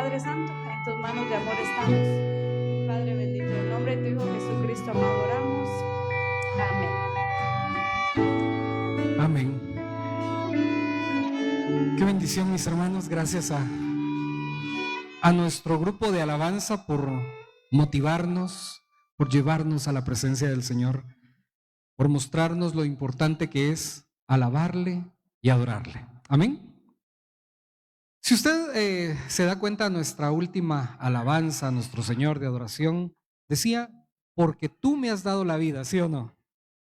Padre Santo, en tus manos de amor estamos. Padre bendito, en el nombre de tu Hijo Jesucristo amado oramos. Amén. Amén. Qué bendición, mis hermanos. Gracias a nuestro grupo de alabanza por motivarnos, por llevarnos a la presencia del Señor, por mostrarnos lo importante que es alabarle y adorarle. Amén. Si usted se da cuenta, nuestra última alabanza a nuestro Señor de adoración decía, porque tú me has dado la vida, ¿sí o no?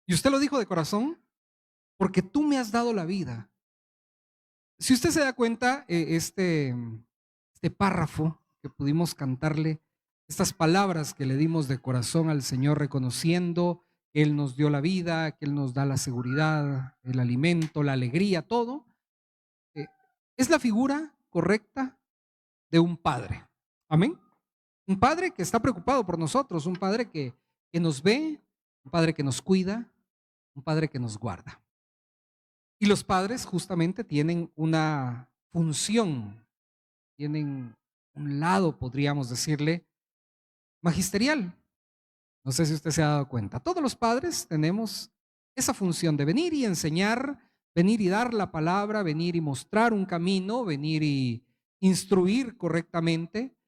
Y usted lo dijo de corazón, porque tú me has dado la vida. Si usted se da cuenta, este párrafo que pudimos cantarle, estas palabras que le dimos de corazón al Señor, reconociendo que Él nos dio la vida, que Él nos da la seguridad, el alimento, la alegría, todo, es la figura correcta de un padre. Amén. Un padre que está preocupado por nosotros, un padre que nos ve, un padre que nos cuida, un padre que nos guarda. Y los padres justamente tienen una función, tienen un lado, podríamos decirle, magisterial. No sé si usted se ha dado cuenta. Todos los padres tenemos esa función de venir y enseñar, venir y dar la palabra, venir y mostrar un camino, venir y instruir correctamente,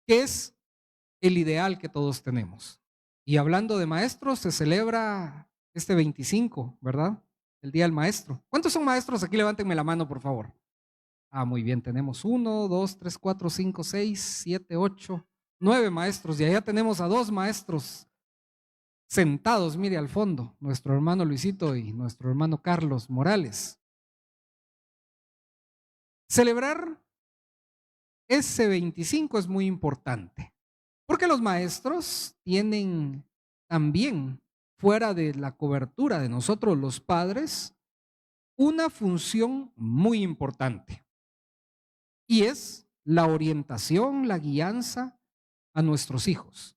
que es el ideal que todos tenemos. Y hablando de maestros, se celebra este 25, ¿verdad? El Día del Maestro. ¿Cuántos son maestros? Aquí levántenme la mano, por favor. Ah, muy bien, tenemos 1, 2, 3, 4, 5, 6, 7, 8, 9 maestros. Y allá tenemos a 2 maestros sentados, mire, al fondo, nuestro hermano Luisito y nuestro hermano Carlos Morales. Celebrar ese 25 es muy importante, porque los maestros tienen también, fuera de la cobertura de nosotros los padres, una función muy importante, y es la orientación, la guianza a nuestros hijos.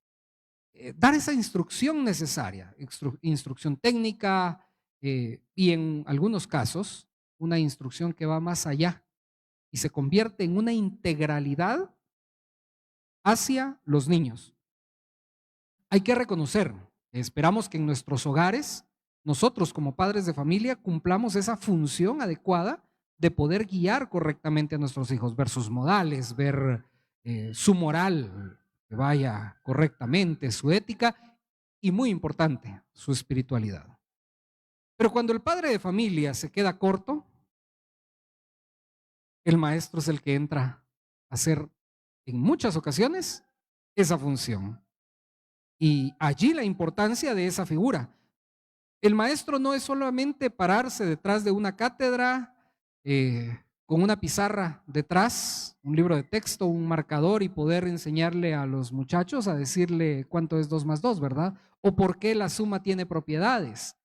Dar esa instrucción necesaria, instrucción técnica y en algunos casos una instrucción que va más allá y se convierte en una integralidad hacia los niños. Hay que reconocer, esperamos que en nuestros hogares, nosotros como padres de familia cumplamos esa función adecuada de poder guiar correctamente a nuestros hijos, ver sus modales, ver su moral, que vaya correctamente, su ética y muy importante, su espiritualidad. Pero cuando el padre de familia se queda corto, el maestro es el que entra a hacer en muchas ocasiones esa función. Y allí la importancia de esa figura. El maestro no es solamente pararse detrás de una cátedra con una pizarra detrás, un libro de texto, un marcador y poder enseñarle a los muchachos a decirle cuánto es 2 más 2, ¿verdad? O por qué la suma tiene propiedades,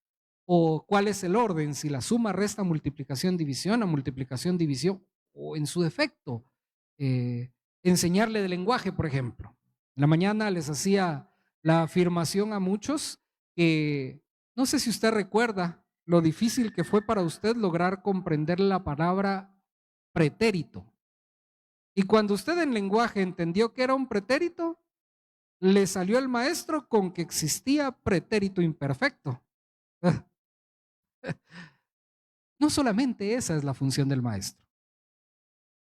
o cuál es el orden, si la suma, resta, multiplicación, división, o multiplicación, división, o en su defecto, enseñarle de lenguaje, por ejemplo. En la mañana les hacía la afirmación a muchos que no sé si usted recuerda lo difícil que fue para usted lograr comprender la palabra pretérito. Y cuando usted en lenguaje entendió que era un pretérito, le salió el maestro con que existía pretérito imperfecto. No solamente esa es la función del maestro.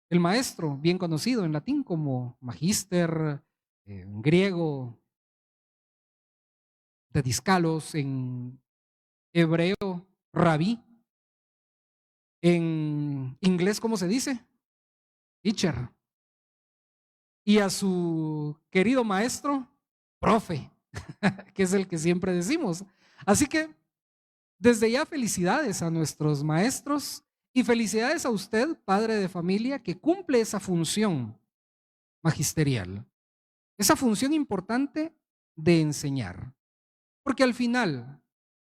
El maestro, bien conocido en latín como magíster, en griego, de discalos, en hebreo, rabí, en inglés, ¿cómo se dice? Teacher. Y a su querido maestro, profe, que es el que siempre decimos. Así que desde ya felicidades a nuestros maestros y felicidades a usted, padre de familia, que cumple esa función magisterial, esa función importante de enseñar. Porque al final,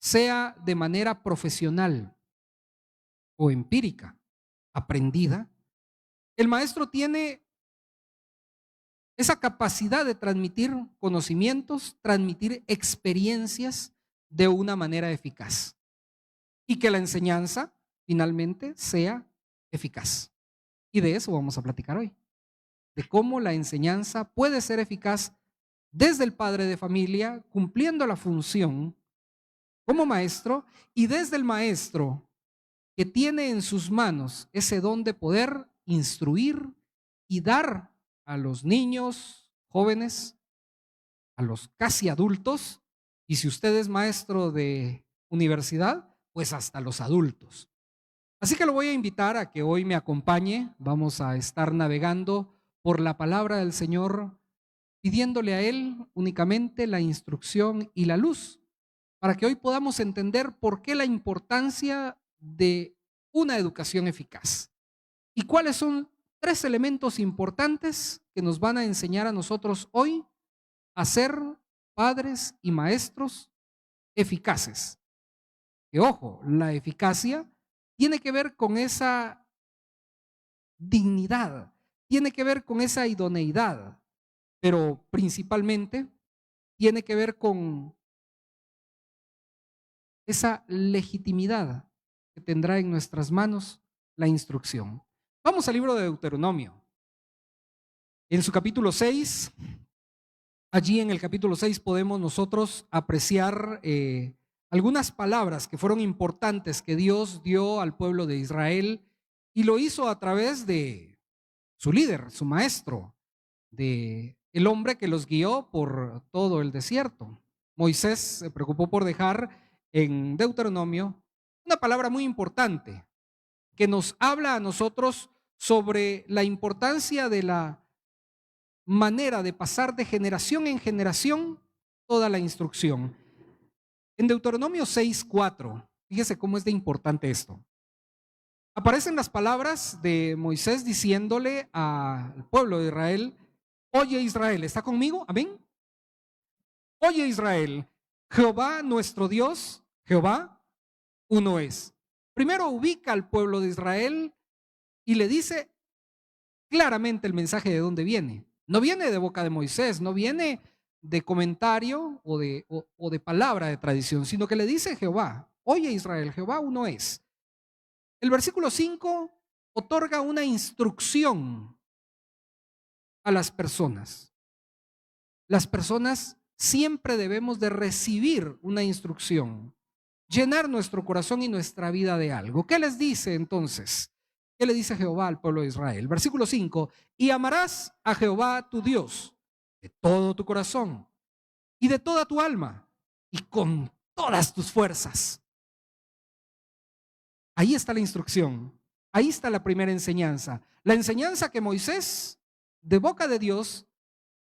sea de manera profesional o empírica, aprendida, el maestro tiene esa capacidad de transmitir conocimientos, transmitir experiencias de una manera eficaz y que la enseñanza finalmente sea eficaz. Y de eso vamos a platicar hoy. de cómo la enseñanza puede ser eficaz desde el padre de familia, cumpliendo la función como maestro, y desde el maestro que tiene en sus manos ese don de poder instruir y dar a los niños, jóvenes, a los casi adultos, y si usted es maestro de universidad, pues hasta los adultos. Así que lo voy a invitar a que hoy me acompañe. Vamos a estar navegando por la palabra del Señor, pidiéndole a Él únicamente la instrucción y la luz, para que hoy podamos entender por qué la importancia de una educación eficaz y cuáles son tres elementos importantes que nos van a enseñar a nosotros hoy a ser padres y maestros eficaces. Que ojo, la eficacia tiene que ver con esa dignidad, tiene que ver con esa idoneidad, pero principalmente tiene que ver con esa legitimidad que tendrá en nuestras manos la instrucción. Vamos al libro de Deuteronomio. En su capítulo 6, allí en el capítulo 6 podemos nosotros apreciar algunas palabras que fueron importantes que Dios dio al pueblo de Israel, y lo hizo a través de su líder, su maestro, de el hombre que los guió por todo el desierto. Moisés se preocupó por dejar en Deuteronomio una palabra muy importante que nos habla a nosotros sobre la importancia de la manera de pasar de generación en generación toda la instrucción. En Deuteronomio 6:4, fíjese cómo es de importante esto. Aparecen las palabras de Moisés diciéndole al pueblo de Israel: oye Israel, ¿está conmigo? Amén. Oye Israel, Jehová nuestro Dios, Jehová uno es. Primero ubica al pueblo de Israel y le dice claramente el mensaje de dónde viene. No viene de boca de Moisés, no viene de comentario o de palabra de tradición, sino que le dice Jehová: oye Israel, Jehová uno es. El versículo 5 otorga una instrucción a las personas. Las personas siempre debemos de recibir una instrucción, llenar nuestro corazón y nuestra vida de algo. ¿Qué les dice entonces? ¿Qué le dice Jehová al pueblo de Israel? Versículo 5: y amarás a Jehová tu Dios de todo tu corazón y de toda tu alma y con todas tus fuerzas. Ahí está la instrucción, ahí está la primera enseñanza, la enseñanza que Moisés, de boca de Dios,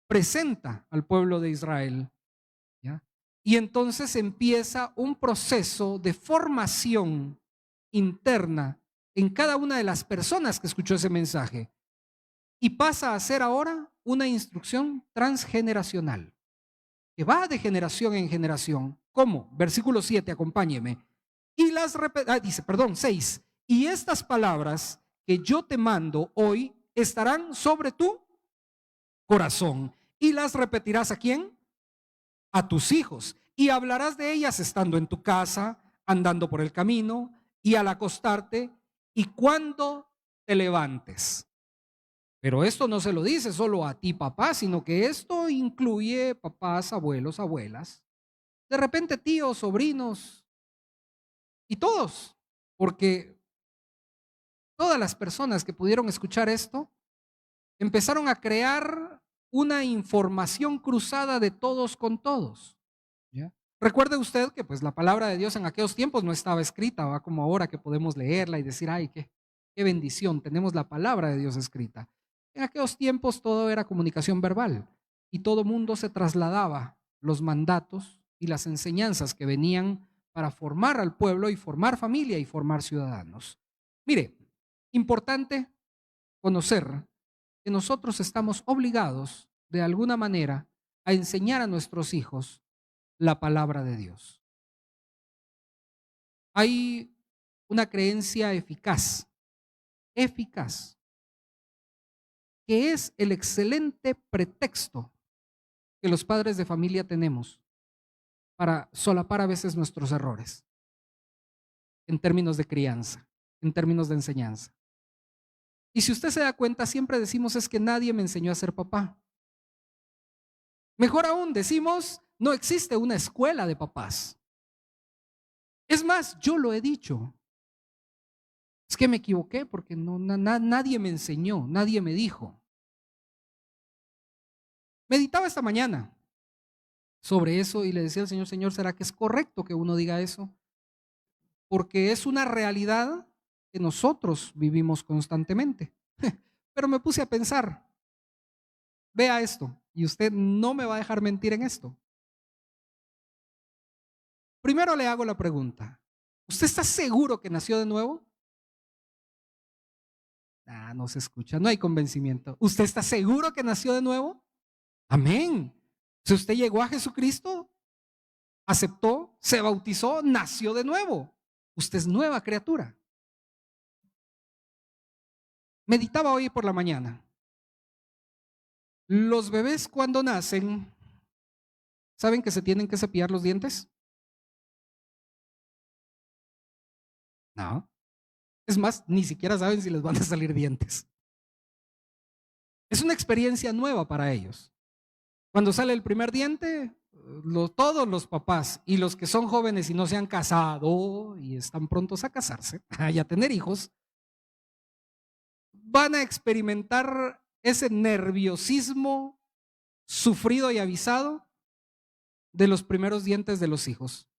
presenta al pueblo de Israel, ¿ya? Y entonces empieza un proceso de formación interna en cada una de las personas que escuchó ese mensaje, y pasa a ser ahora una instrucción transgeneracional que va de generación en generación. ¿Cómo? Versículo 7, acompáñeme. Y dice, perdón, 6. Y estas palabras que yo te mando hoy estarán sobre tu corazón. ¿Y las repetirás a quién? A tus hijos. Y hablarás de ellas estando en tu casa, andando por el camino, y al acostarte, y cuando te levantes. Pero esto no se lo dice solo a ti, papá, sino que esto incluye papás, abuelos, abuelas, de repente tíos, sobrinos y todos, porque todas las personas que pudieron escuchar esto empezaron a crear una información cruzada de todos con todos, ¿ya? Recuerde usted que pues la palabra de Dios en aquellos tiempos no estaba escrita, va como ahora que podemos leerla y decir, ay, qué bendición, tenemos la palabra de Dios escrita. En aquellos tiempos todo era comunicación verbal y todo mundo se trasladaba los mandatos y las enseñanzas que venían para formar al pueblo y formar familia y formar ciudadanos. Mire, importante conocer que nosotros estamos obligados de alguna manera a enseñar a nuestros hijos la palabra de Dios. Hay una creencia eficaz, que es el excelente pretexto que los padres de familia tenemos para solapar a veces nuestros errores en términos de crianza, en términos de enseñanza. Y si usted se da cuenta, siempre decimos es que nadie me enseñó a ser papá. Mejor aún, decimos, no existe una escuela de papás. Es más, yo lo he dicho. Es que me equivoqué porque nadie me enseñó, nadie me dijo. Meditaba esta mañana sobre eso y le decía al Señor, Señor, ¿será que es correcto que uno diga eso? Porque es una realidad que nosotros vivimos constantemente. Pero me puse a pensar, vea esto, y usted no me va a dejar mentir en esto. Primero le hago la pregunta, ¿usted está seguro que nació de nuevo? No se escucha, no hay convencimiento. ¿Usted está seguro que nació de nuevo? Amén. Si usted llegó a Jesucristo, aceptó, se bautizó, nació de nuevo. Usted es nueva criatura. Meditaba hoy por la mañana. Los bebés cuando nacen, ¿saben que se tienen que cepillar los dientes? No. Es más, ni siquiera saben si les van a salir dientes. Es una experiencia nueva para ellos. Cuando sale el primer diente, todos los papás y los que son jóvenes y no se han casado y están prontos a casarse y a tener hijos, van a experimentar ese nerviosismo sufrido y avisado de los primeros dientes de los hijos.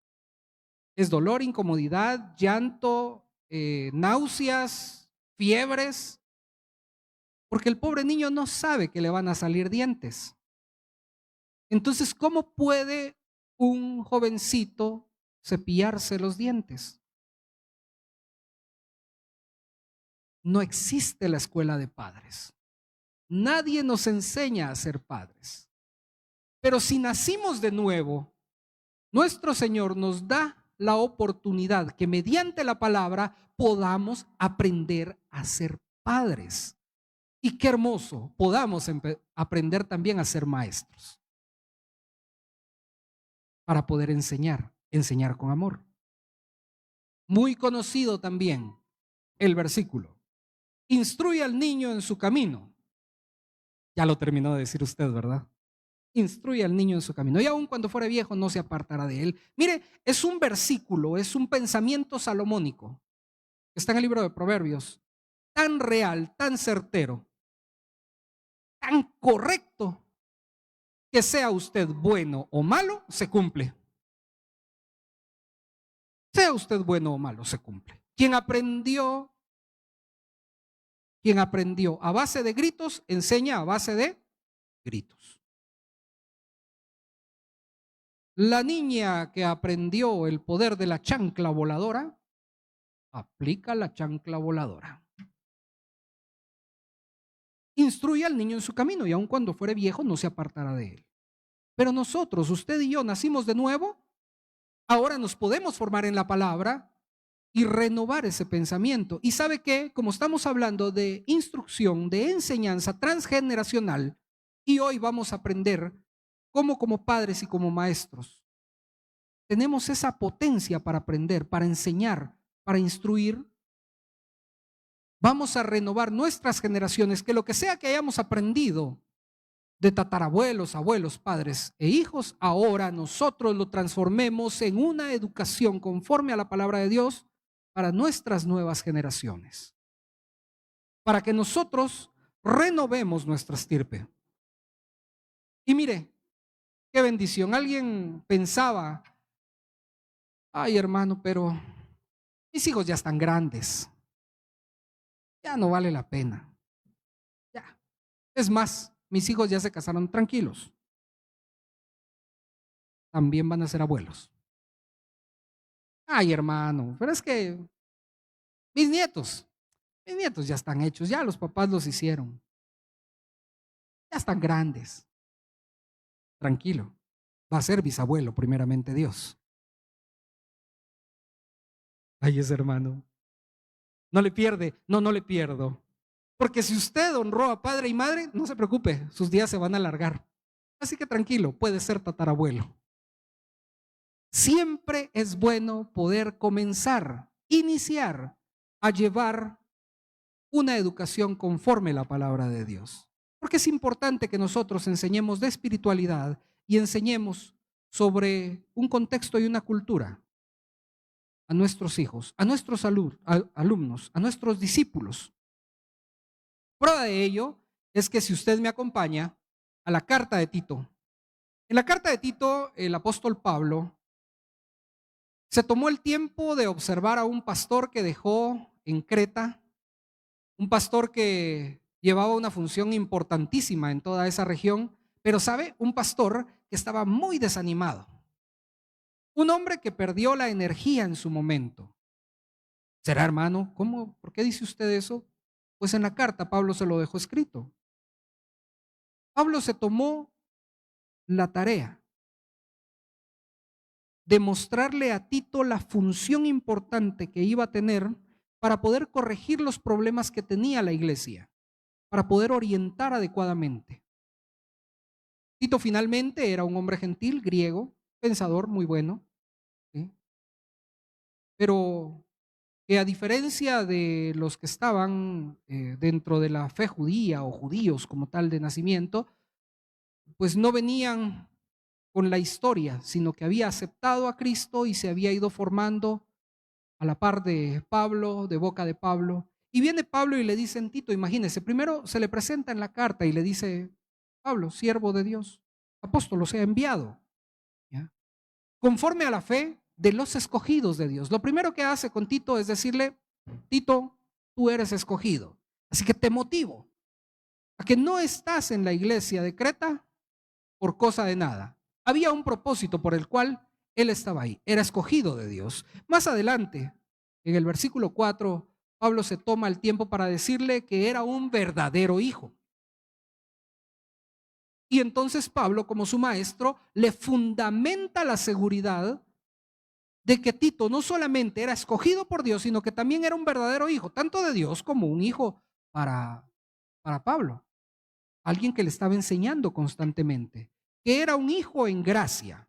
Es dolor, incomodidad, llanto, náuseas, fiebres, porque el pobre niño no sabe que le van a salir dientes. Entonces, ¿cómo puede un jovencito cepillarse los dientes? No existe la escuela de padres. Nadie nos enseña a ser padres. Pero si nacimos de nuevo, nuestro Señor nos da la oportunidad que mediante la palabra podamos aprender a ser padres. Y qué hermoso, podamos aprender también a ser maestros. Para poder enseñar con amor. Muy conocido también el versículo. Instruye al niño en su camino. Ya lo terminó de decir usted, ¿verdad? Instruye al niño en su camino y aun cuando fuere viejo no se apartará de él. Mire, es un versículo, es un pensamiento salomónico. Está en el libro de Proverbios. Tan real, tan certero, tan correcto, que sea usted bueno o malo, se cumple. Sea usted bueno o malo, se cumple. Quien aprendió a base de gritos, enseña a base de gritos. La niña que aprendió el poder de la chancla voladora, aplica la chancla voladora. Instruye al niño en su camino y aun cuando fuere viejo no se apartará de él. Pero nosotros, usted y yo, nacimos de nuevo. Ahora nos podemos formar en la palabra y renovar ese pensamiento. Y sabe que, como estamos hablando de instrucción, de enseñanza transgeneracional, y hoy vamos a aprender cómo como padres y como maestros tenemos esa potencia para aprender, para enseñar, para instruir. Vamos a renovar nuestras generaciones, que lo que sea que hayamos aprendido de tatarabuelos, abuelos, padres e hijos, ahora nosotros lo transformemos en una educación conforme a la palabra de Dios para nuestras nuevas generaciones. Para que nosotros renovemos nuestra estirpe. Y mire, qué bendición. Alguien pensaba, ay hermano, pero mis hijos ya están grandes. Ya no vale la pena. Ya. Es más, mis hijos ya se casaron tranquilos. También van a ser abuelos. Ay, hermano, pero es que mis nietos ya están hechos, ya los papás los hicieron. Ya están grandes. Tranquilo, va a ser bisabuelo, primeramente Dios. Ay, ese hermano. No le pierde, no le pierdo. Porque si usted honró a padre y madre, no se preocupe, sus días se van a alargar. Así que tranquilo, puede ser tatarabuelo. Siempre es bueno poder comenzar, iniciar a llevar una educación conforme a la palabra de Dios. Porque es importante que nosotros enseñemos de espiritualidad y enseñemos sobre un contexto y una cultura a nuestros hijos, a nuestros alumnos, a nuestros discípulos. Prueba de ello es que si usted me acompaña a la carta de Tito, en la carta de Tito, el apóstol Pablo se tomó el tiempo de observar a un pastor que dejó en Creta, un pastor que llevaba una función importantísima en toda esa región, pero sabe, un pastor que estaba muy desanimado, un hombre que perdió la energía en su momento. ¿Será, hermano? ¿Cómo? ¿Por qué dice usted eso? Pues en la carta Pablo se lo dejó escrito. Pablo se tomó la tarea de mostrarle a Tito la función importante que iba a tener para poder corregir los problemas que tenía la iglesia, para poder orientar adecuadamente. Tito finalmente era un hombre gentil, griego, pensador muy bueno, ¿sí? Pero que a diferencia de los que estaban dentro de la fe judía o judíos como tal de nacimiento, pues no venían con la historia, sino que había aceptado a Cristo y se había ido formando a la par de Pablo, de boca de Pablo. Y viene Pablo y le dice en Tito, imagínense, primero se le presenta en la carta y le dice, Pablo, siervo de Dios, apóstol, o sea, enviado, ¿ya? Conforme a la fe de los escogidos de Dios. Lo primero que hace con Tito es decirle, Tito, tú eres escogido. Así que te motivo a que no estás en la iglesia de Creta por cosa de nada. Había un propósito por el cual él estaba ahí, era escogido de Dios. Más adelante, en el versículo 4, Pablo se toma el tiempo para decirle que era un verdadero hijo. Y entonces Pablo, como su maestro, le fundamenta la seguridad de que Tito no solamente era escogido por Dios, sino que también era un verdadero hijo, tanto de Dios como un hijo para Pablo. Alguien que le estaba enseñando constantemente, que era un hijo en gracia,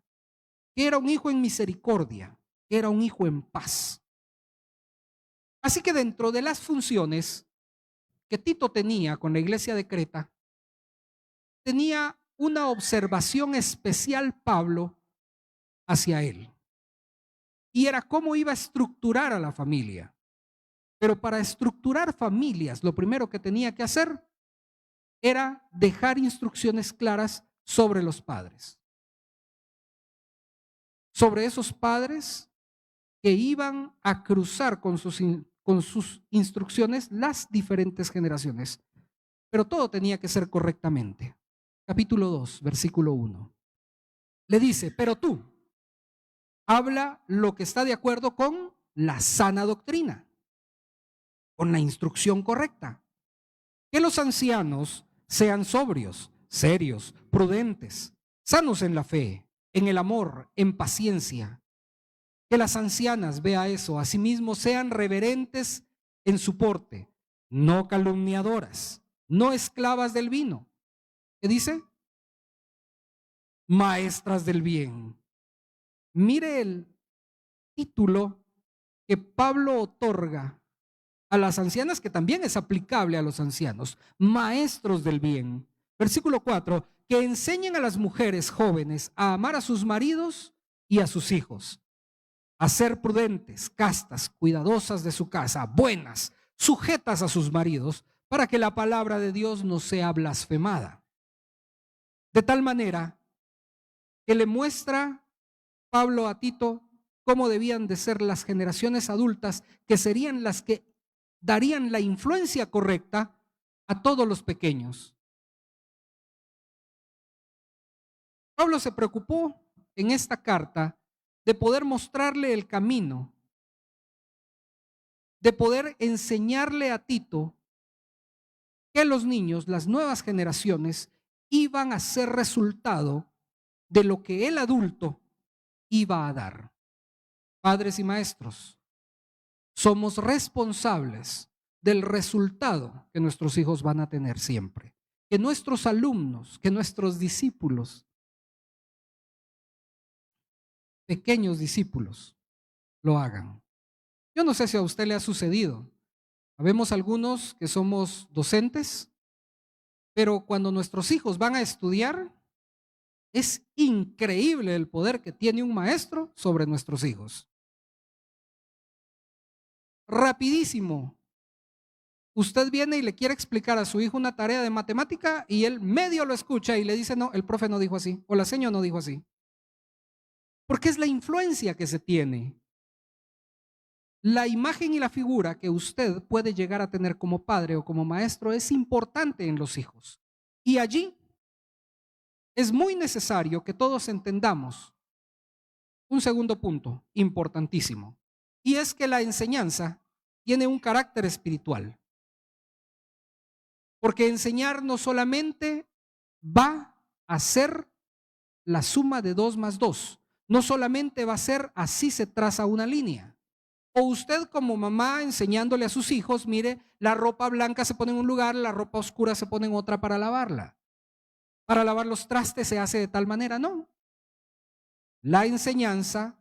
que era un hijo en misericordia, que era un hijo en paz. Así que dentro de las funciones que Tito tenía con la iglesia de Creta, tenía una observación especial Pablo hacia él. Y era cómo iba a estructurar a la familia. Pero para estructurar familias, lo primero que tenía que hacer era dejar instrucciones claras sobre los padres. Sobre esos padres que iban a cruzar con sus instrucciones las diferentes generaciones. Pero todo tenía que ser correctamente. Capítulo 2, versículo 1. Le dice, pero tú, habla lo que está de acuerdo con la sana doctrina, con la instrucción correcta. Que los ancianos sean sobrios, serios, prudentes, sanos en la fe, en el amor, en paciencia. Que las ancianas, vea eso, asimismo sean reverentes en su porte, no calumniadoras, no esclavas del vino. ¿Qué dice? Maestras del bien. Mire el título que Pablo otorga a las ancianas, que también es aplicable a los ancianos, maestros del bien. Versículo 4, que enseñen a las mujeres jóvenes a amar a sus maridos y a sus hijos, a ser prudentes, castas, cuidadosas de su casa, buenas, sujetas a sus maridos, para que la palabra de Dios no sea blasfemada. De tal manera que le muestra Pablo a Tito cómo debían de ser las generaciones adultas, que serían las que darían la influencia correcta a todos los pequeños. Pablo se preocupó en esta carta de poder mostrarle el camino, de poder enseñarle a Tito que los niños, las nuevas generaciones, iban a ser resultado de lo que el adulto iba a dar. Padres y maestros, somos responsables del resultado que nuestros hijos van a tener siempre. Que nuestros alumnos, que nuestros discípulos, pequeños discípulos, lo hagan. Yo no sé si a usted le ha sucedido. Habemos algunos que somos docentes, pero cuando nuestros hijos van a estudiar, es increíble el poder que tiene un maestro sobre nuestros hijos. Rapidísimo. Usted viene y le quiere explicar a su hijo una tarea de matemática y él medio lo escucha y le dice, no, el profe no dijo así, o la señora no dijo así. Porque es la influencia que se tiene. La imagen y la figura que usted puede llegar a tener como padre o como maestro es importante en los hijos. Y allí es muy necesario que todos entendamos un segundo punto importantísimo, y es que la enseñanza tiene un carácter espiritual. Porque enseñar no solamente va a ser la suma de 2 más 2, no solamente va a ser así se traza una línea. O usted como mamá enseñándole a sus hijos, mire, la ropa blanca se pone en un lugar, la ropa oscura se pone en otra para lavarla. Para lavar los trastes se hace de tal manera, no. La enseñanza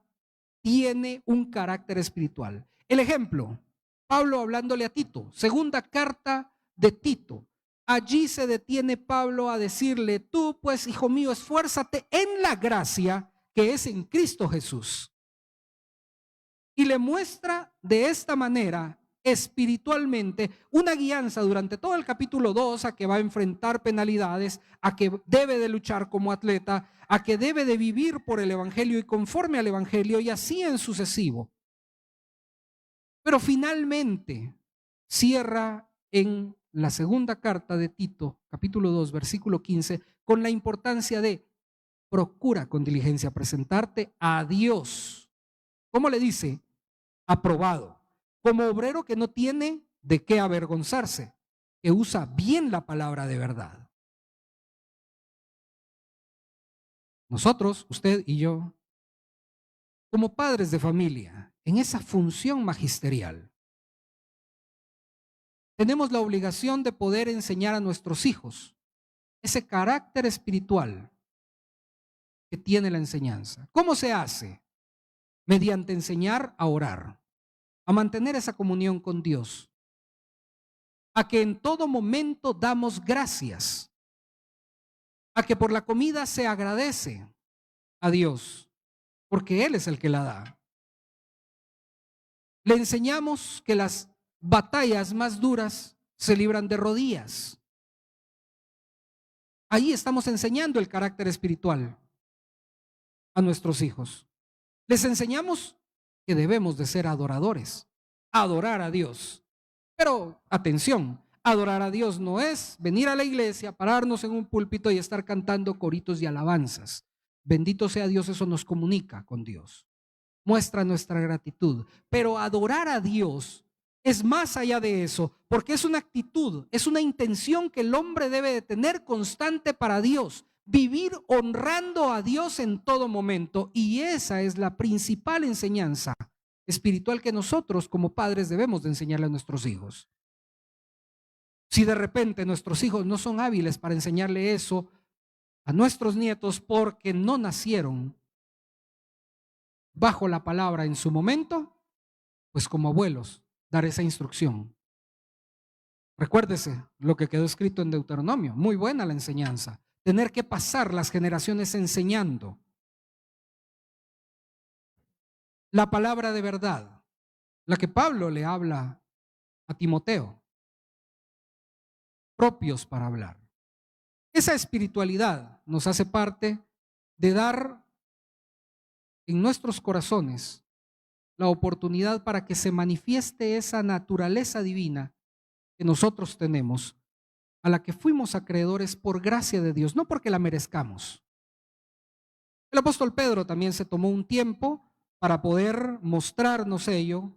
tiene un carácter espiritual. El ejemplo, Pablo hablándole a Tito, segunda carta de Tito. Allí se detiene Pablo a decirle, tú pues, hijo mío, esfuérzate en la gracia que es en Cristo Jesús. Y le muestra de esta manera espiritualmente una guianza durante todo el capítulo 2 a que va a enfrentar penalidades, a que debe de luchar como atleta, a que debe de vivir por el evangelio y conforme al evangelio y así en sucesivo. Pero finalmente cierra en la segunda carta de Tito, capítulo 2, versículo 15, con la importancia de procura con diligencia presentarte a Dios. ¿Cómo le dice? Aprobado, como obrero que no tiene de qué avergonzarse, que usa bien la palabra de verdad. Nosotros, usted y yo, como padres de familia, en esa función magisterial, tenemos la obligación de poder enseñar a nuestros hijos ese carácter espiritual que tiene la enseñanza. ¿Cómo se hace? Mediante enseñar a orar, a mantener esa comunión con Dios, a que en todo momento damos gracias, a que por la comida se agradece a Dios, porque Él es el que la da. Le enseñamos que las batallas más duras se libran de rodillas. Ahí estamos enseñando el carácter espiritual a nuestros hijos. Les enseñamos que debemos de ser adoradores, adorar a Dios. Pero atención, adorar a Dios no es venir a la iglesia, pararnos en un púlpito y estar cantando coritos y alabanzas. Bendito sea Dios, eso nos comunica con Dios, muestra nuestra gratitud. Pero adorar a Dios es más allá de eso, porque es una actitud, es una intención que el hombre debe de tener constante para Dios, vivir honrando a Dios en todo momento. Y esa es la principal enseñanza espiritual que nosotros como padres debemos de enseñarle a nuestros hijos. Si de repente nuestros hijos no son hábiles para enseñarle eso a nuestros nietos porque no nacieron bajo la palabra en su momento, pues como abuelos, dar esa instrucción. Recuérdese lo que quedó escrito en Deuteronomio, muy buena la enseñanza, tener que pasar las generaciones enseñando la palabra de verdad, la que Pablo le habla a Timoteo, propios para hablar. Esa espiritualidad nos hace parte de dar en nuestros corazones la oportunidad para que se manifieste esa naturaleza divina que nosotros tenemos, a la que fuimos acreedores por gracia de Dios, no porque la merezcamos. El apóstol Pedro también se tomó un tiempo para poder mostrarnos ello,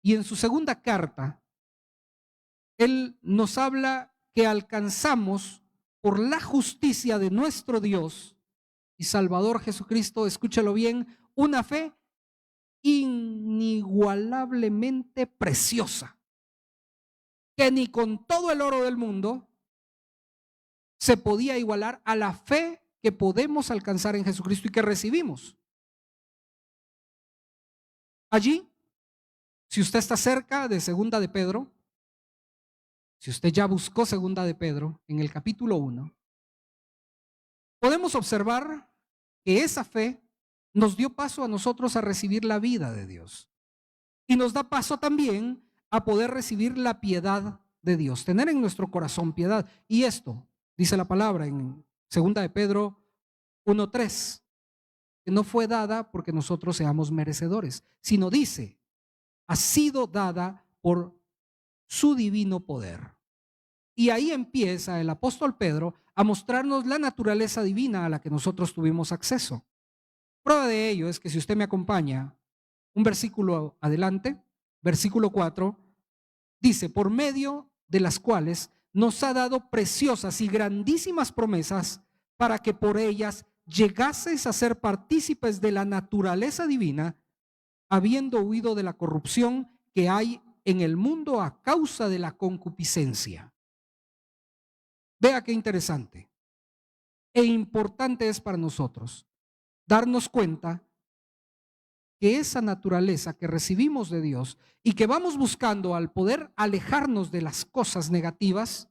y en su segunda carta, él nos habla que alcanzamos por la justicia de nuestro Dios y Salvador Jesucristo, escúchalo bien, una fe inigualablemente preciosa, que ni con todo el oro del mundo se podía igualar a la fe que podemos alcanzar en Jesucristo y que recibimos. Allí, si usted está cerca de segunda de Pedro, si usted ya buscó segunda de Pedro, en el capítulo 1, podemos observar que esa fe nos dio paso a nosotros a recibir la vida de Dios y nos da paso también a poder recibir la piedad de Dios, tener en nuestro corazón piedad. Y esto, dice la palabra en segunda de Pedro 1:3, que no fue dada porque nosotros seamos merecedores, sino dice, ha sido dada por su divino poder. Y ahí empieza el apóstol Pedro a mostrarnos la naturaleza divina a la que nosotros tuvimos acceso. Prueba de ello es que si usted me acompaña un versículo adelante, versículo 4, dice, por medio de las cuales nos ha dado preciosas y grandísimas promesas para que por ellas llegaseis a ser partícipes de la naturaleza divina, habiendo huido de la corrupción que hay en el mundo a causa de la concupiscencia. Vea qué interesante e importante es para nosotros darnos cuenta que esa naturaleza que recibimos de Dios y que vamos buscando al poder alejarnos de las cosas negativas,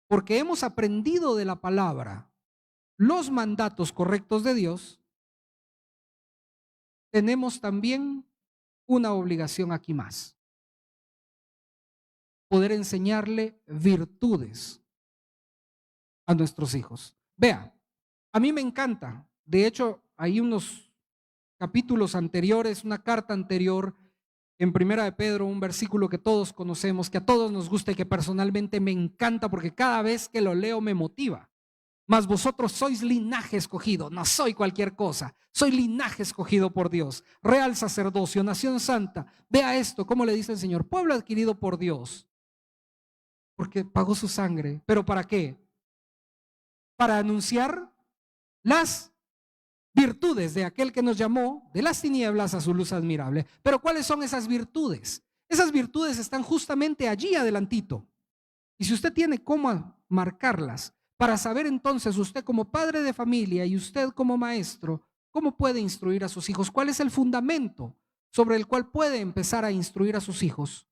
porque hemos aprendido de la palabra los mandatos correctos de Dios, tenemos también una obligación aquí más: poder enseñarle virtudes a nuestros hijos. Vea, a mí me encanta, de hecho, hay unos capítulos anteriores, una carta anterior en Primera de Pedro, un versículo que todos conocemos, que a todos nos gusta y que personalmente me encanta porque cada vez que lo leo me motiva. Mas vosotros sois linaje escogido, no soy cualquier cosa, soy linaje escogido por Dios, real sacerdocio, nación santa. Vea esto, cómo le dice el Señor, pueblo adquirido por Dios, porque pagó su sangre. ¿Pero para qué? Para anunciar las virtudes de aquel que nos llamó de las tinieblas a su luz admirable. Pero ¿cuáles son esas virtudes? Esas virtudes están justamente allí adelantito. Y si usted tiene cómo marcarlas, para saber entonces usted como padre de familia y usted como maestro, cómo puede instruir a sus hijos, cuál es el fundamento sobre el cual puede empezar a instruir a sus hijos.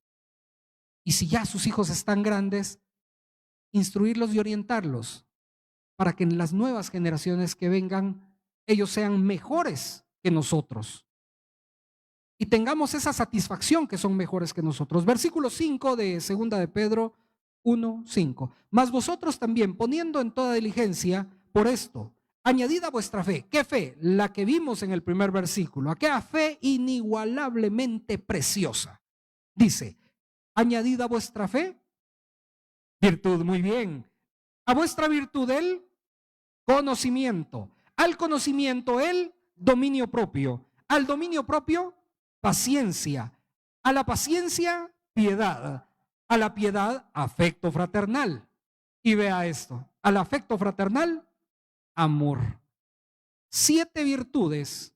Y si ya sus hijos están grandes, instruirlos y orientarlos para que en las nuevas generaciones que vengan ellos sean mejores que nosotros y tengamos esa satisfacción que son mejores que nosotros. Versículo 5 de segunda de Pedro 1:5. Mas vosotros también, poniendo en toda diligencia por esto, añadid a vuestra fe. ¿Qué fe? La que vimos en el primer versículo, aquella fe inigualablemente preciosa. Dice, añadid a vuestra fe virtud. Muy bien. A vuestra virtud el conocimiento, al conocimiento el dominio propio, al dominio propio paciencia, a la paciencia piedad, a la piedad afecto fraternal. Y vea esto, al afecto fraternal amor. 7 virtudes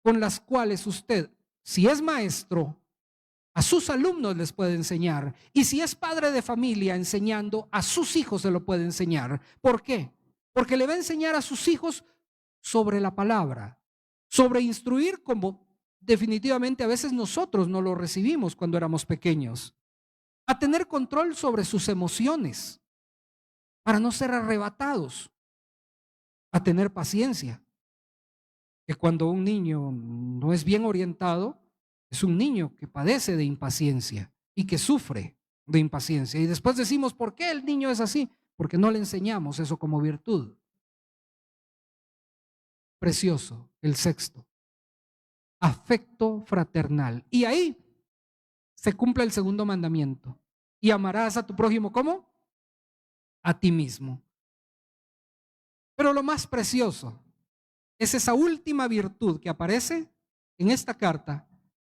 con las cuales usted, si es maestro, a sus alumnos les puede enseñar, y si es padre de familia enseñando, a sus hijos se lo puede enseñar. ¿Por qué? Porque le va a enseñar a sus hijos sobre la palabra, sobre instruir como definitivamente a veces nosotros no lo recibimos cuando éramos pequeños, a tener control sobre sus emociones para no ser arrebatados, a tener paciencia, que cuando un niño no es bien orientado, es un niño que padece de impaciencia y que sufre de impaciencia. Y después decimos, ¿por qué el niño es así? Porque no le enseñamos eso como virtud. Precioso, el sexto, afecto fraternal. Y ahí se cumple el segundo mandamiento. Y amarás a tu prójimo ¿cómo? A ti mismo. Pero lo más precioso es esa última virtud que aparece en esta carta,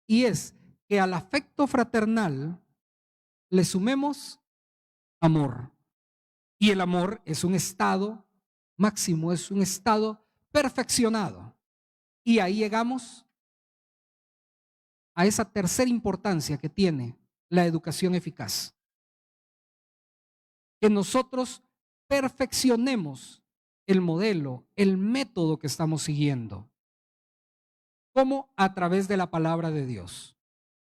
y es que al afecto fraternal le sumemos amor. Y el amor es un estado máximo, es un estado perfeccionado. Y ahí llegamos a esa tercera importancia que tiene la educación eficaz. Que nosotros perfeccionemos el modelo, el método que estamos siguiendo. ¿Cómo? A través de la palabra de Dios.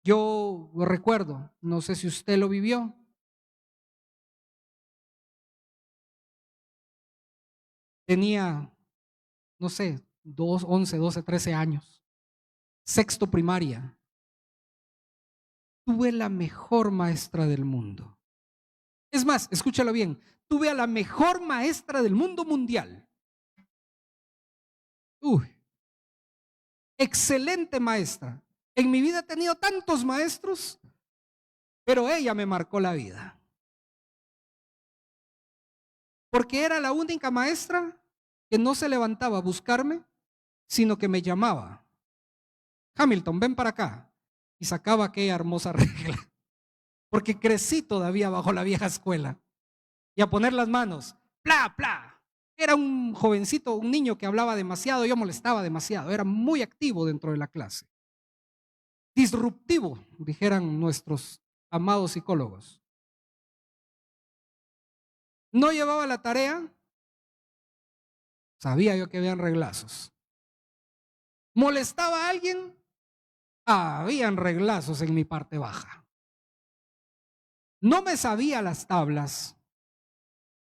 Yo recuerdo, no sé si usted lo vivió, tenía, no sé, 11, 12, 13 años, sexto primaria. Tuve la mejor maestra del mundo. Es más, escúchalo bien, tuve a la mejor maestra del mundo mundial. Uy, excelente maestra. En mi vida he tenido tantos maestros, pero ella me marcó la vida. Porque era la única maestra que no se levantaba a buscarme, sino que me llamaba. Hamilton, ven para acá. Y sacaba aquella hermosa regla. Porque crecí todavía bajo la vieja escuela. Y a poner las manos, pla, pla. Era un jovencito, un niño que hablaba demasiado, yo molestaba demasiado, era muy activo dentro de la clase. Disruptivo, dijeran nuestros amados psicólogos. No llevaba la tarea, sabía yo que habían reglazos. ¿Molestaba a alguien? Habían reglazos en mi parte baja. No me sabía las tablas.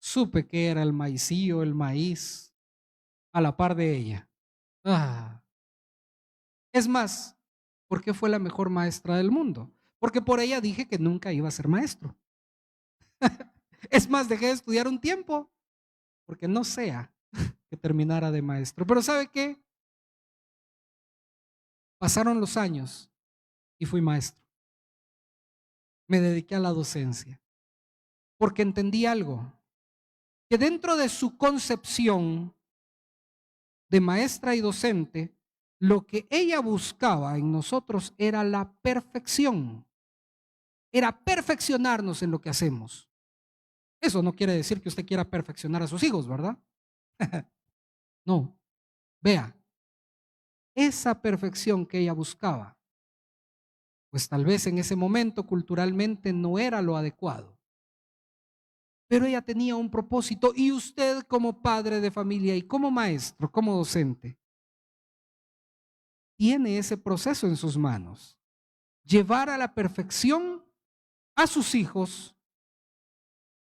Supe que era el maicillo, el maíz, a la par de ella. Es más, ¿por qué fue la mejor maestra del mundo? Porque por ella dije que nunca iba a ser maestro. Es más, dejé de estudiar un tiempo porque no sea que terminara de maestro. Pero ¿sabe qué? Pasaron los años y fui maestro. Me dediqué a la docencia porque entendí algo, que dentro de su concepción de maestra y docente, lo que ella buscaba en nosotros era la perfección, era perfeccionarnos en lo que hacemos. Eso no quiere decir que usted quiera perfeccionar a sus hijos, ¿verdad? No, vea, esa perfección que ella buscaba, pues tal vez en ese momento culturalmente no era lo adecuado, pero ella tenía un propósito y usted como padre de familia y como maestro, como docente, tiene ese proceso en sus manos. Llevar a la perfección a sus hijos,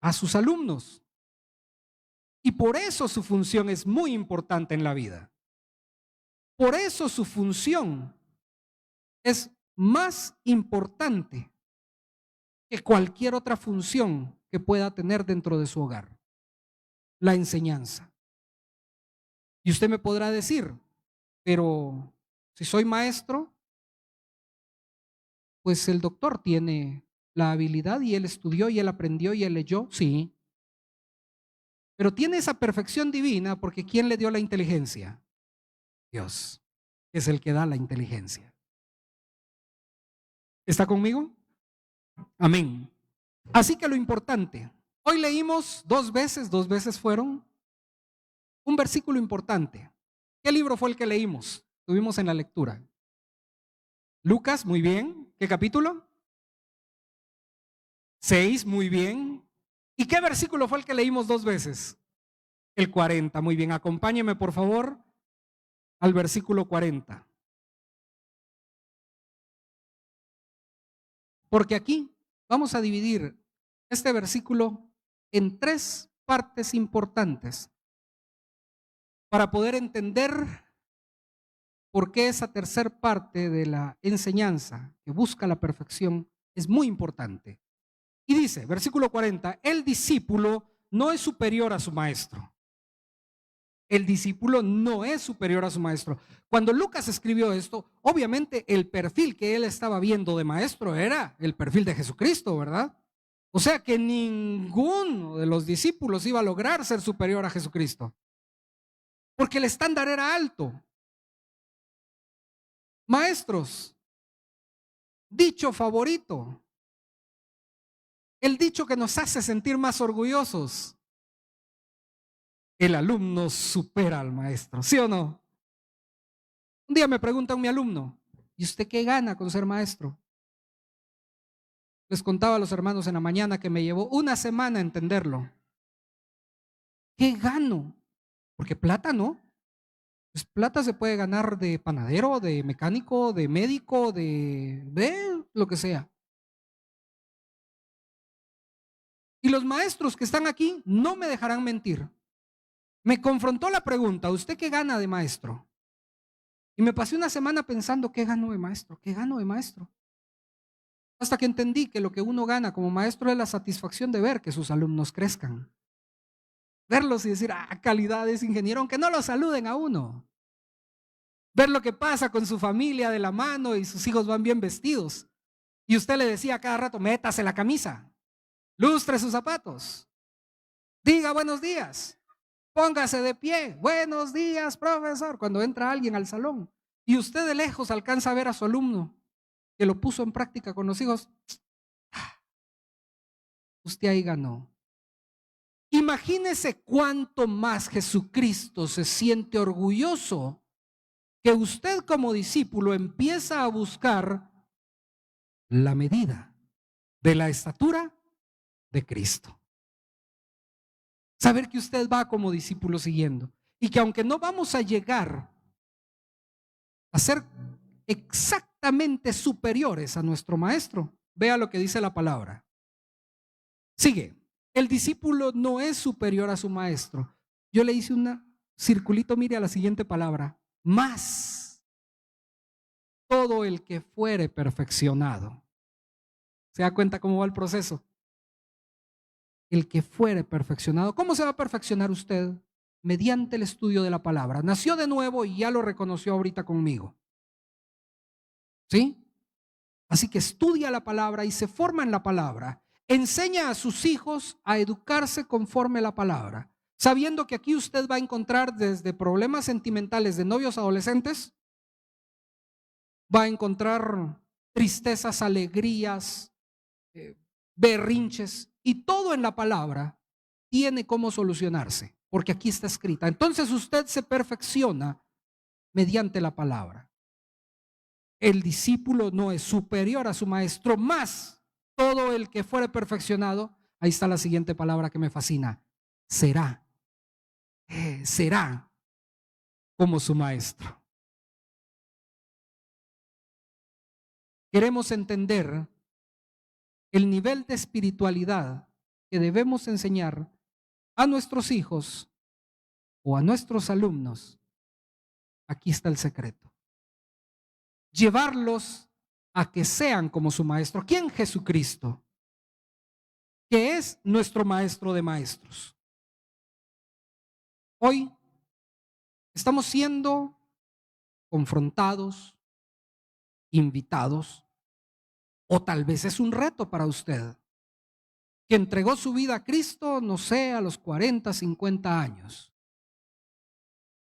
a sus alumnos. Y por eso su función es muy importante en la vida. Por eso su función es más importante que cualquier otra función que pueda tener dentro de su hogar. La enseñanza. Y usted me podrá decir, pero si soy maestro, pues el doctor tiene la habilidad y él estudió y él aprendió y él leyó, sí. Pero tiene esa perfección divina porque ¿quién le dio la inteligencia? Dios es el que da la inteligencia. ¿Está conmigo? Amén. Así que lo importante, hoy leímos dos veces fueron un versículo importante. ¿Qué libro fue el que leímos? Tuvimos en la lectura. Lucas, muy bien. ¿Qué capítulo? 6, muy bien. ¿Y qué versículo fue el que leímos dos veces? El 40, muy bien. Acompáñeme por favor al versículo 40. Porque aquí vamos a dividir este versículo en tres partes importantes para poder entender por qué esa tercer parte de la enseñanza que busca la perfección es muy importante. Y dice, versículo 40, el discípulo no es superior a su maestro. El discípulo no es superior a su maestro. Cuando Lucas escribió esto, obviamente el perfil que él estaba viendo de maestro era el perfil de Jesucristo, ¿verdad? O sea que ninguno de los discípulos iba a lograr ser superior a Jesucristo, porque el estándar era alto. Maestros, dicho favorito, el dicho que nos hace sentir más orgullosos: el alumno supera al maestro, ¿sí o no? Un día me pregunta mi alumno, ¿y usted qué gana con ser maestro? Les contaba a los hermanos en la mañana que me llevó una semana entenderlo. ¿Qué gano? Porque plata no. Pues plata se puede ganar de panadero, de mecánico, de médico, de lo que sea. Y los maestros que están aquí no me dejarán mentir. me confrontó la pregunta: ¿usted qué gana de maestro? Y me pasé una semana pensando: ¿qué gano de maestro? ¿Qué gano de maestro? Hasta que entendí que lo que uno gana como maestro es la satisfacción de ver que sus alumnos crezcan. Verlos y decir: calidad es ingeniero, aunque no lo saluden a uno. Ver lo que pasa con su familia de la mano y sus hijos van bien vestidos. Y usted le decía a cada rato: métase la camisa, lustre sus zapatos, diga buenos días, póngase de pie, buenos días, profesor, cuando entra alguien al salón. Y usted de lejos alcanza a ver a su alumno que lo puso en práctica con los hijos. Usted ahí ganó. Imagínese cuánto más Jesucristo se siente orgulloso que usted como discípulo empieza a buscar la medida de la estatura de Cristo. Saber que usted va como discípulo siguiendo y que aunque no vamos a llegar a ser exactamente superiores a nuestro maestro, vea lo que dice la palabra. Sigue: el discípulo no es superior a su maestro. Yo le hice un circulito, mire a la siguiente palabra: más todo el que fuere perfeccionado. ¿Se da cuenta cómo va el proceso? El que fuere perfeccionado. ¿Cómo se va a perfeccionar usted? Mediante el estudio de la palabra. Nació de nuevo y ya lo reconoció ahorita conmigo. ¿Sí? Así que estudia la palabra y se forma en la palabra. Enseña a sus hijos a educarse conforme a la palabra, sabiendo que aquí usted va a encontrar desde problemas sentimentales de novios adolescentes, va a encontrar tristezas, alegrías, berrinches, y todo en la palabra tiene cómo solucionarse, porque aquí está escrita. Entonces usted se perfecciona mediante la palabra. El discípulo no es superior a su maestro, más todo el que fuere perfeccionado. Ahí está la siguiente palabra que me fascina: será, será como su maestro. Queremos entender el nivel de espiritualidad que debemos enseñar a nuestros hijos o a nuestros alumnos. Aquí está el secreto: llevarlos a que sean como su maestro. ¿Quién? Jesucristo, que es nuestro maestro de maestros. Hoy estamos siendo confrontados, invitados, o tal vez es un reto para usted, que entregó su vida a Cristo, no sé, a los 40, 50 años.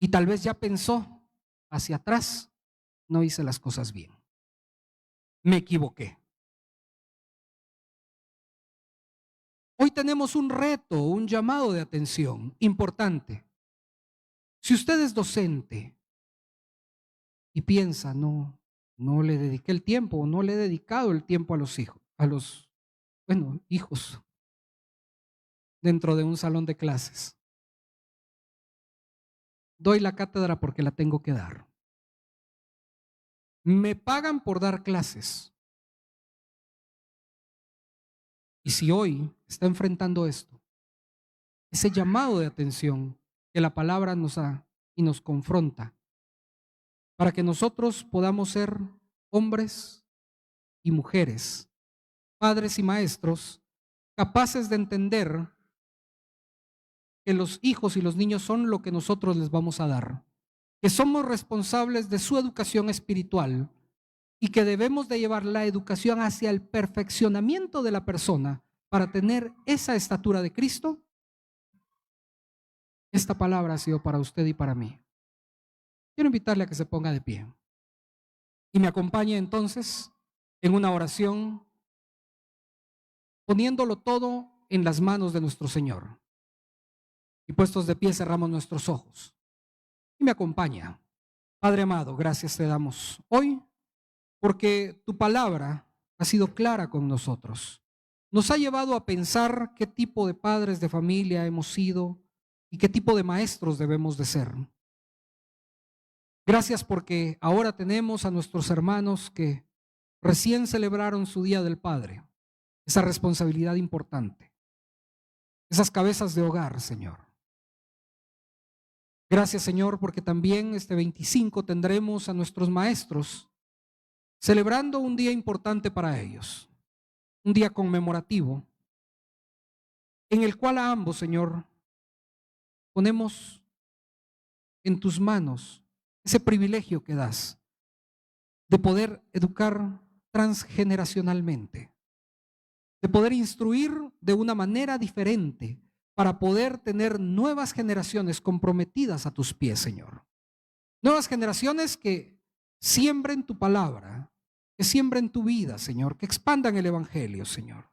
Y tal vez ya pensó hacia atrás: no hice las cosas bien, me equivoqué. Hoy tenemos un reto, un llamado de atención importante. Si usted es docente y piensa: no le dediqué el tiempo, o no le he dedicado el tiempo a los hijos, hijos dentro de un salón de clases. Doy la cátedra porque la tengo que dar. Me pagan por dar clases. Y si hoy está enfrentando esto, ese llamado de atención que la palabra nos da y nos confronta, para que nosotros podamos ser hombres y mujeres, padres y maestros, capaces de entender que los hijos y los niños son lo que nosotros les vamos a dar, que somos responsables de su educación espiritual y que debemos de llevar la educación hacia el perfeccionamiento de la persona para tener esa estatura de Cristo. Esta palabra ha sido para usted y para mí. Quiero invitarle a que se ponga de pie y me acompañe entonces en una oración, poniéndolo todo en las manos de nuestro Señor. Y puestos de pie, cerramos nuestros ojos y me acompaña. Padre amado, gracias te damos hoy porque tu palabra ha sido clara con nosotros. Nos ha llevado a pensar qué tipo de padres de familia hemos sido y qué tipo de maestros debemos de ser. Gracias porque ahora tenemos a nuestros hermanos que recién celebraron su Día del Padre, esa responsabilidad importante, esas cabezas de hogar, Señor. Gracias, Señor, porque también este 25 tendremos a nuestros maestros celebrando un día importante para ellos, un día conmemorativo, en el cual a ambos, Señor, ponemos en tus manos ese privilegio que das de poder educar transgeneracionalmente, de poder instruir de una manera diferente para poder tener nuevas generaciones comprometidas a tus pies, Señor. Nuevas generaciones que siembren tu palabra, que siembren tu vida, Señor, que expandan el Evangelio, Señor.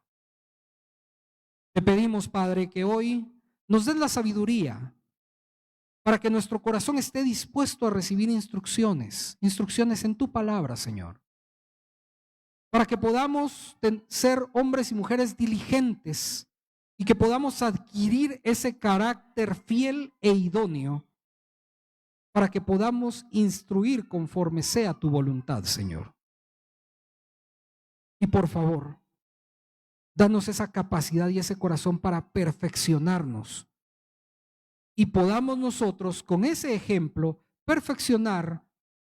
Te pedimos, Padre, que hoy nos des la sabiduría para que nuestro corazón esté dispuesto a recibir instrucciones en tu palabra, Señor. Para que podamos ser hombres y mujeres diligentes y que podamos adquirir ese carácter fiel e idóneo para que podamos instruir conforme sea tu voluntad, Señor. Y por favor, danos esa capacidad y ese corazón para perfeccionarnos y podamos nosotros con ese ejemplo perfeccionar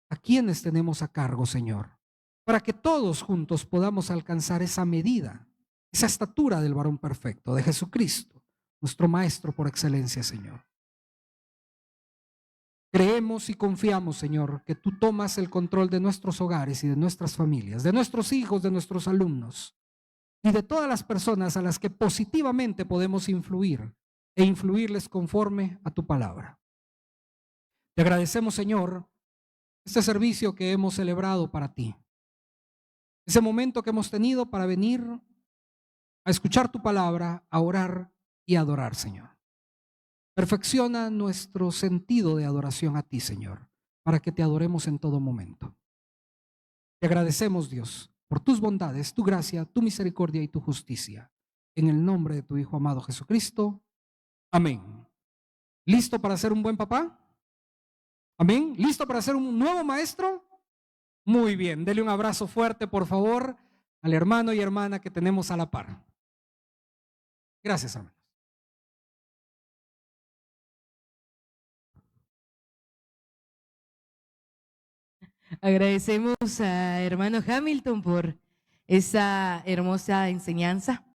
a quienes tenemos a cargo, Señor, para que todos juntos podamos alcanzar esa medida, esa estatura del varón perfecto, de Jesucristo, nuestro Maestro por excelencia, Señor. Creemos y confiamos, Señor, que tú tomas el control de nuestros hogares y de nuestras familias, de nuestros hijos, de nuestros alumnos y de todas las personas a las que positivamente podemos influir e influirles conforme a tu palabra. Te agradecemos, Señor, este servicio que hemos celebrado para ti, ese momento que hemos tenido para venir a escuchar tu palabra, a orar y a adorar, Señor. Perfecciona nuestro sentido de adoración a ti, Señor, para que te adoremos en todo momento. Te agradecemos, Dios, por tus bondades, tu gracia, tu misericordia y tu justicia. En el nombre de tu Hijo amado Jesucristo. Amén. ¿Listo para ser un buen papá? Amén. ¿Listo para ser un nuevo maestro? Muy bien. Dele un abrazo fuerte, por favor, al hermano y hermana que tenemos a la par. Gracias, hermano. Agradecemos a hermano Hamilton por esa hermosa enseñanza.